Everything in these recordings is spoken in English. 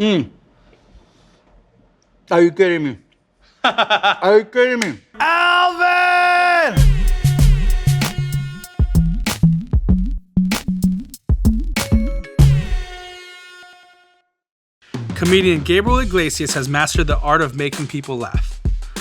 Are you kidding me? Are you kidding me? Alvin! Comedian Gabriel Iglesias has mastered the art of making people laugh.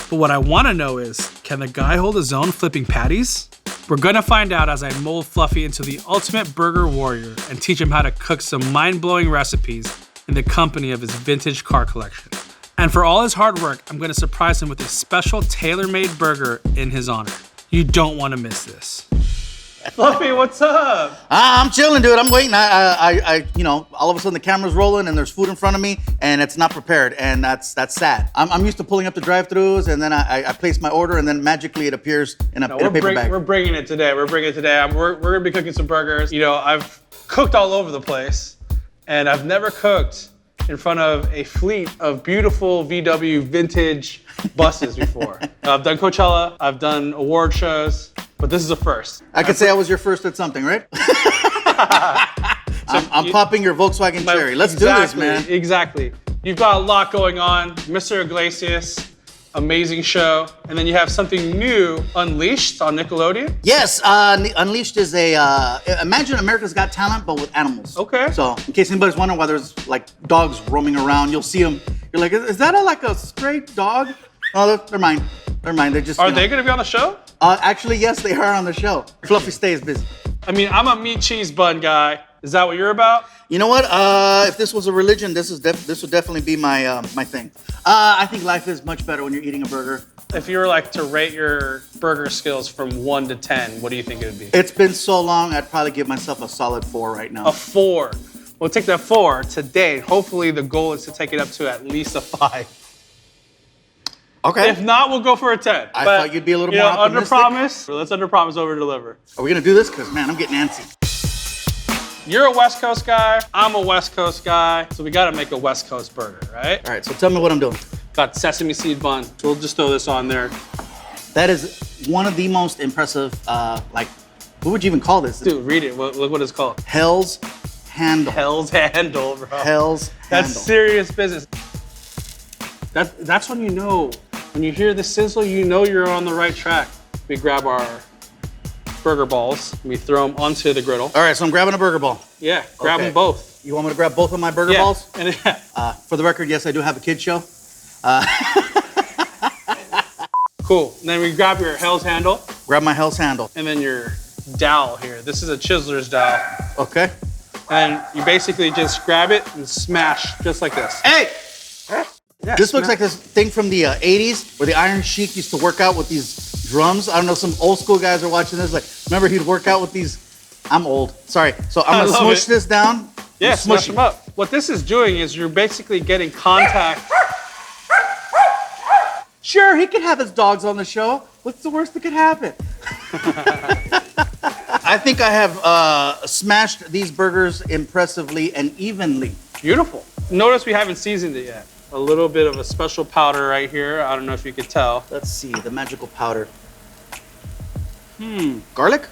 But what I want to know is, can the guy hold his own flipping patties? We're gonna find out as I mold Fluffy into the ultimate burger warrior and teach him how to cook some mind-blowing recipes in the company of his vintage car collection. And for all his hard work, I'm gonna surprise him with a special tailor-made burger in his honor. You don't wanna miss this. Fluffy, what's up? I'm chilling, dude. I'm waiting. You know, all of a sudden the camera's rolling and there's food in front of me and it's not prepared, and that's sad. I'm used to pulling up the drive-thrus and then I place my order and then magically it appears in a paper bag. We're bringing it today. We're gonna be cooking some burgers. You know, I've cooked all over the place, and I've never cooked in front of a fleet of beautiful VW vintage buses before. I've done Coachella, I've done award shows, but this is a first. I could say I was your first at something, right? I'm popping your Volkswagen Cherry. Let's do this, man. Exactly. You've got a lot going on. Mr. Iglesias, amazing show. And then you have something new, Unleashed on Nickelodeon. Yes, Unleashed is imagine America's Got Talent, but with animals. Okay. So in case anybody's wondering why there's like dogs roaming around, you'll see them. You're like, is that like a stray dog? Oh, they're mine. They're mine. They're just. Are they gonna be on the show? Actually, yes, they are on the show. Fluffy stays busy. I mean, I'm a meat cheese bun guy. Is that what you're about? You know what? If this was a religion, this would definitely be my my thing. I think life is much better when you're eating a burger. If you were like to rate your burger skills from 1 to 10, what do you think it would be? It's been so long, I'd probably give myself a solid 4 right now. A 4. We'll take that 4 today. Hopefully the goal is to take it up to at least a 5. Okay. If not, we'll go for a 10. I thought you'd be a little more optimistic. Under promise. Let's under promise, over deliver. Are we gonna do this? Because man, I'm getting antsy. You're a West Coast guy. I'm a West Coast guy. So we gotta make a West Coast burger, right? All right, so tell me what I'm doing. Got sesame seed bun. So we'll just throw this on there. That is one of the most impressive, what would you even call this? Dude, read it. Look what it's called. Hell's Handle. Hell's Handle, bro. Hell's Handle. That's serious business. That's when you know. When you hear the sizzle, you know you're on the right track. We grab our burger balls, we throw them onto the griddle. All right, so I'm grabbing a burger ball. Yeah, grab them both. You want me to grab both of my burger balls? And for the record, yes, I do have a kid show. Cool. And then we grab your Hell's Handle. Grab my Hell's Handle. And then your dowel here. This is a chiseler's dowel. Okay. And you basically just grab it and smash just like this. Hey! Yeah, this looks like this thing from the 80s where the Iron Sheik used to work out with these drums. I don't know, some old school guys are watching this. Like, remember he'd work out with these? I'm old. Sorry. So I'm gonna smush this down. Yeah, smush them up. What this is doing is you're basically getting contact. Sure, he could have his dogs on the show. What's the worst that could happen? I think I have smashed these burgers impressively and evenly. Beautiful. Notice we haven't seasoned it yet. A little bit of a special powder right here. I don't know if you could tell. Let's see, the magical powder. Garlic?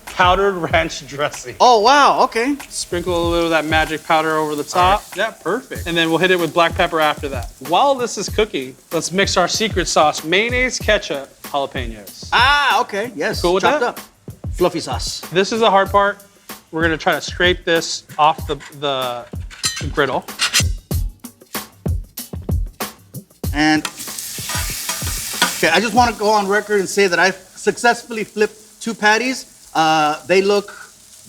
Powdered ranch dressing. Oh, wow, okay. Sprinkle a little of that magic powder over the top. Right. Yeah, perfect. And then we'll hit it with black pepper after that. While this is cooking, let's mix our secret sauce, mayonnaise, ketchup, jalapenos. Ah, okay, yes. Cool with chopped that? Up. Fluffy sauce. This is the hard part. We're gonna try to scrape this off the griddle. And, okay, I just want to go on record and say that I successfully flipped 2 patties. They look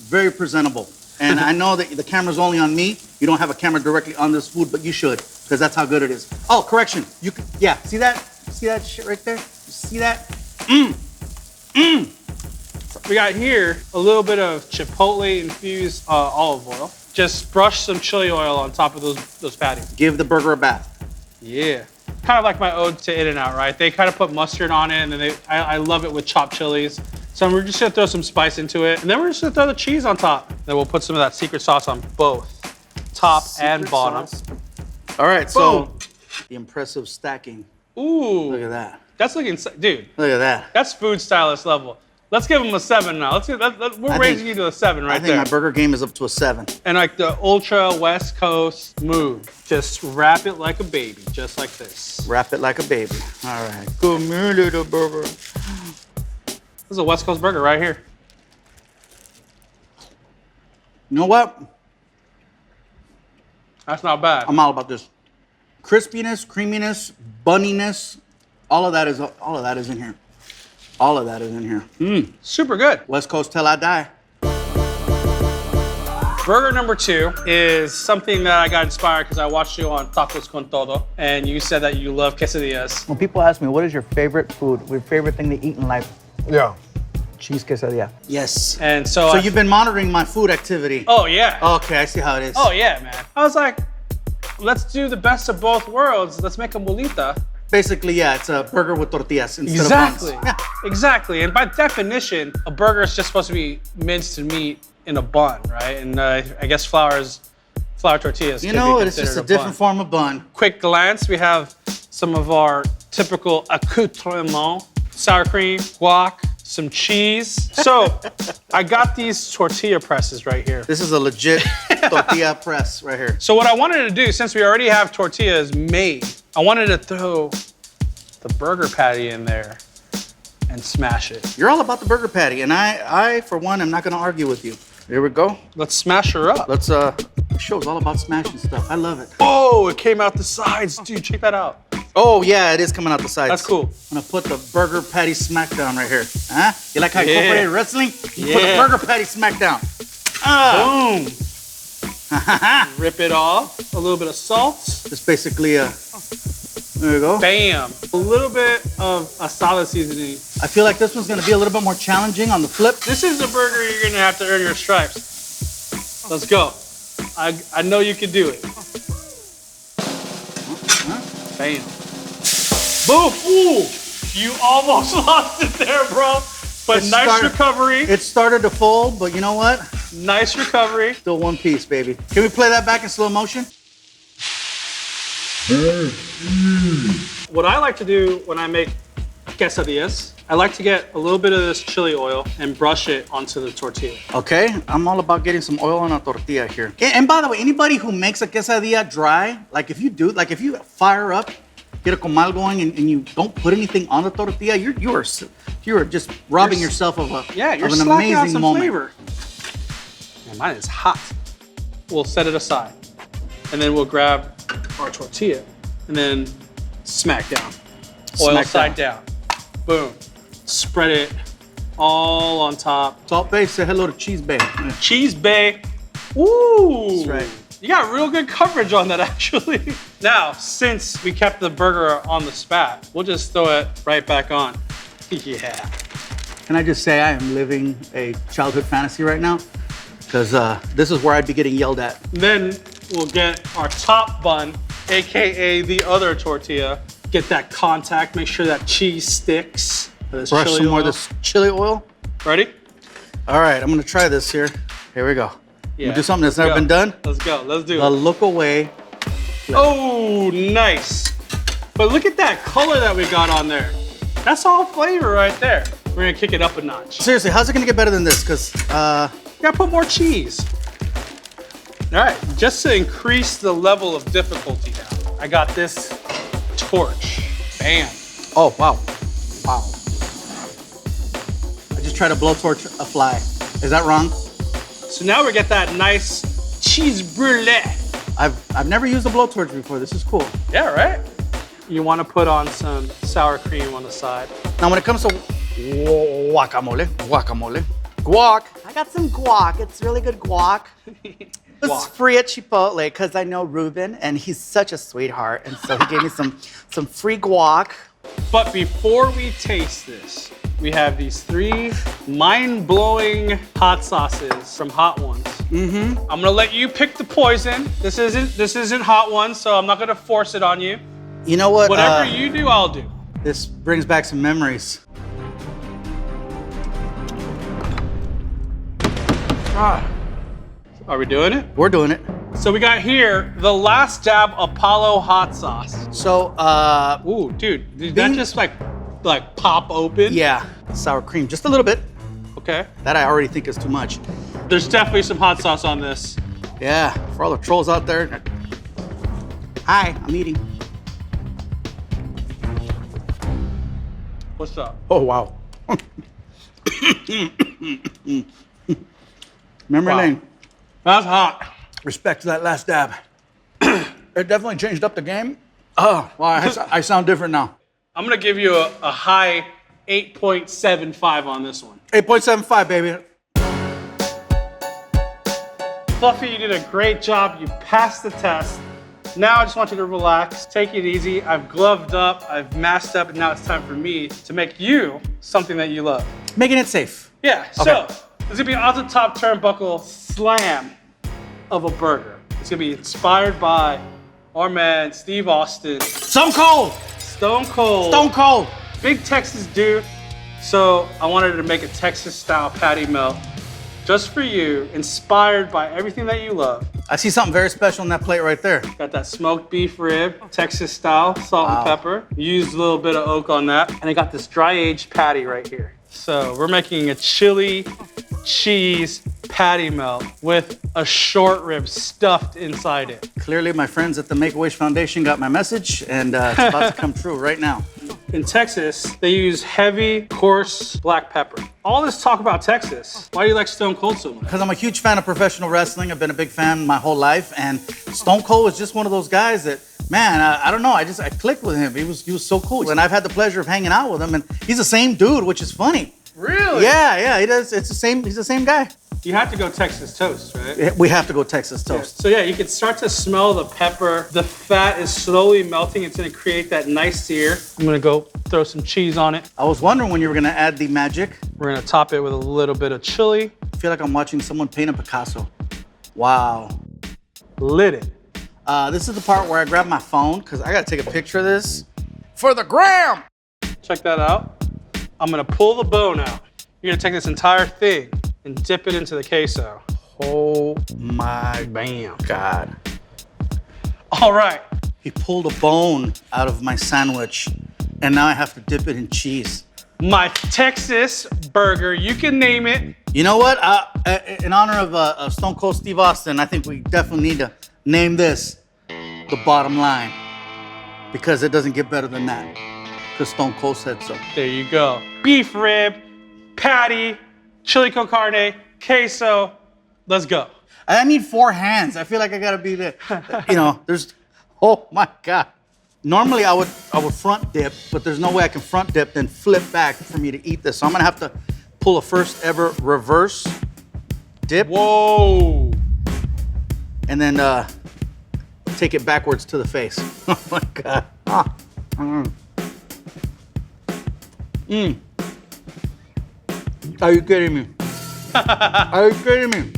very presentable. And I know that the camera's only on me. You don't have a camera directly on this food, but you should, because that's how good it is. Oh, correction. You could, yeah, see that? See that shit right there? You see that? We got here a little bit of Chipotle infused olive oil. Just brush some chili oil on top of those patties. Give the burger a bath. Yeah. Kind of like my ode to In-N-Out, right? They kind of put mustard on it, and then I love it with chopped chilies. So we're just gonna throw some spice into it, and then we're just gonna throw the cheese on top. Then we'll put some of that secret sauce on both top and bottom. Sauce. All right, so the impressive stacking. Ooh. Look at that. That's looking, dude. Look at that. That's food stylist level. Let's give them a 7 now. We're raising you to a 7 right I think there. my burger game is up to a 7. And like the ultra West Coast move. Just wrap it like a baby, just like this. Wrap it like a baby. All right. Come here, little burger. This is a West Coast burger right here. You know what? That's not bad. I'm all about this. Crispiness, creaminess, bunniness, all of that is in here. All of that is in here. Super good. West Coast till I die. Burger number 2 is something that I got inspired because I watched you on Tacos Con Todo, and you said that you love quesadillas. When people ask me, what is your favorite food, your favorite thing to eat in life? Yeah. Cheese quesadilla. Yes. And so So you've been monitoring my food activity. Oh, yeah. Okay, I see how it is. Oh, yeah, man. I was like, let's do the best of both worlds. Let's make a bolita. Basically, yeah, it's a burger with tortillas instead Exactly. of buns. Yeah. Exactly. And by definition, a burger is just supposed to be minced meat in a bun, right? And I guess flour tortillas. You could know, be it's just considered a different bun. form of bun. Quick glance, we have some of our typical accoutrements: sour cream, guac, some cheese. So I got these tortilla presses right here. This is a legit tortilla press right here. So what I wanted to do, since we already have tortillas made, I wanted to throw the burger patty in there and smash it. You're all about the burger patty, and I for one, am not gonna argue with you. Here we go. Let's smash her up. Let's, this show's all about smashing stuff. I love it. Oh, it came out the sides. Dude, check that out. Oh, yeah, it is coming out the sides. That's cool. I'm gonna put the burger patty smackdown right here. Huh? You like how I Yeah. incorporated wrestling? You put the Yeah. burger patty smackdown. Boom. Rip it off. A little bit of salt. It's basically a, there you go. Bam. A little bit of asada seasoning. I feel like this one's gonna be a little bit more challenging on the flip. This is the burger you're gonna have to earn your stripes. Let's go. I know you can do it. Bam. Boom. Ooh. You almost lost it there, bro. But nice recovery. It started to fold, but you know what? Nice recovery. Still one piece, baby. Can we play that back in slow motion? What I like to do when I make quesadillas, I like to get a little bit of this chili oil and brush it onto the tortilla. Okay, I'm all about getting some oil on a tortilla here. And by the way, anybody who makes a quesadilla dry, like if you fire up, get a comal going and you don't put anything on the tortilla, you are just robbing yourself of an slacking amazing out some moment. flavor. Man, mine is hot. We'll set it aside. And then we'll grab our tortilla and then smack down. Oil Smack side down. Boom. Spread it all on top. Salt Bay, say hello to Cheese Bay. Cheese Bay. Woo! That's right. You got real good coverage on that, actually. Now, since we kept the burger on the spat, we'll just throw it right back on. Yeah. Can I just say I am living a childhood fantasy right now? Because this is where I'd be getting yelled at. Then we'll get our top bun, a.k.a. the other tortilla. Get that contact, make sure that cheese sticks. This Brush chili some more oil. of this chili oil. Ready? All right, I'm gonna try this here. Here we go. Yeah. We'll do something that's never Go. been done. Let's go, let's do The it. look away. Oh, nice. But look at that color that we got on there. That's all flavor right there. We're gonna kick it up a notch. Seriously, how's it gonna get better than this? Because Gotta put more cheese. All right, just to increase the level of difficulty now, I got this torch. Bam. oh wow, wow. I just tried to blowtorch a fly. Is that wrong? So now we get that nice cheese brulee. I've never used a blowtorch before. This is cool. Yeah, right? You wanna put on some sour cream on the side. Now when it comes to guacamole, guac. I got some guac. It's really good guac. It's free at Chipotle because I know Ruben and he's such a sweetheart. And so he gave me some free guac. But before we taste this, we have these 3 mind-blowing hot sauces from Hot Ones. I'm gonna let you pick the poison. This isn't Hot Ones, so I'm not gonna force it on you. You know what? Whatever you do, I'll do. This brings back some memories. Are we doing it? We're doing it. So we got here the Last Dab Apollo hot sauce. So, Ooh, dude, did that just like pop open? yeah, sour cream, just a little bit. Okay. That I already think is too much. There's definitely some hot sauce on this. Yeah, for all the trolls out there. Hi, I'm eating. What's up? Oh, wow. Memory Wow. lane. That's hot. Respect to that last dab. It definitely changed up the game. Oh, wow, I sound different now. I'm gonna give you a high 8.75 on this one. 8.75, baby. Fluffy, you did a great job. You passed the test. Now I just want you to relax, take it easy. I've gloved up, I've masked up, and now it's time for me to make you something that you love. Making it safe. Yeah, so it's gonna be an off the top turnbuckle slam of a burger. It's gonna be inspired by our man, Steve Austin. Stone Cold. Stone Cold. Stone Cold. Big Texas dude. So I wanted to make a Texas style patty melt just for you, inspired by everything that you love. I see something very special on that plate right there. Got that smoked beef rib, Texas style, salt and pepper. Used a little bit of oak on that. And I got this dry aged patty right here. So we're making a chili cheese patty melt with a short rib stuffed inside it. Clearly, my friends at the Make-A-Wish Foundation got my message, and it's about to come true right now. In Texas, they use heavy, coarse black pepper. All this talk about Texas, why do you like Stone Cold so much? Because I'm a huge fan of professional wrestling. I've been a big fan my whole life, and Stone Cold was just one of those guys that, man, I don't know, I clicked with him. He was so cool, and I've had the pleasure of hanging out with him, and he's the same dude, which is funny. Really? Yeah, he does. It's the same. He's the same guy. You have to go Texas toast, right? We have to go Texas toast. So yeah, you can start to smell the pepper. The fat is slowly melting. It's gonna create that nice sear. I'm gonna go throw some cheese on it. I was wondering when you were gonna add the magic. We're gonna top it with a little bit of chili. I feel like I'm watching someone paint a Picasso. Wow. Lit it. This is the part where I grab my phone because I gotta take a picture of this for the gram. Check that out. I'm gonna pull the bone out. You're gonna take this entire thing and dip it into the queso. Oh my God. All right. He pulled a bone out of my sandwich, and now I have to dip it in cheese. My Texas burger, you can name it. You know what? In honor of Stone Cold Steve Austin, I think we definitely need to name this the bottom line, because it doesn't get better than that, because Stone Cold said so. There you go. Beef rib, patty, chili con carne, queso. Let's go. I need 4 hands. I feel like I gotta be the, there's, oh my God. Normally I would front dip, but there's no way I can front dip then flip back for me to eat this. So I'm gonna have to pull a first ever reverse dip. Whoa. And then take it backwards to the face. Oh my God. Are you kidding me? Are you kidding me?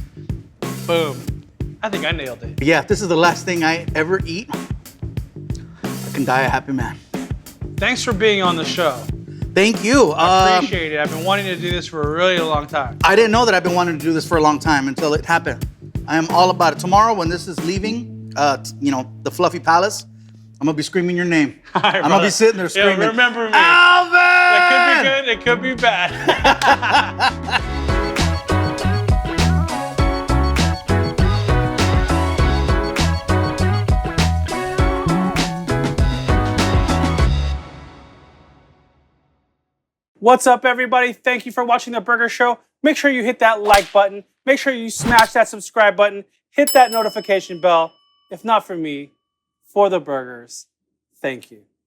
Boom. I think I nailed it. Yeah, if this is the last thing I ever eat, I can die a happy man. Thanks for being on the show. Thank you. Appreciate it. I've been wanting to do this for a really long time. I didn't know that I've been wanting to do this for a long time until it happened. I am all about it. Tomorrow when this is leaving, the Fluffy Palace, I'm gonna be screaming your name. All right, I'm gonna brother. be sitting there screaming, Yeah, remember me. Alvin! It could be good, it could be bad. What's up, everybody? Thank you for watching The Burger Show. Make sure you hit that like button. Make sure you smash that subscribe button. Hit that notification bell. If not for me, for the burgers. Thank you.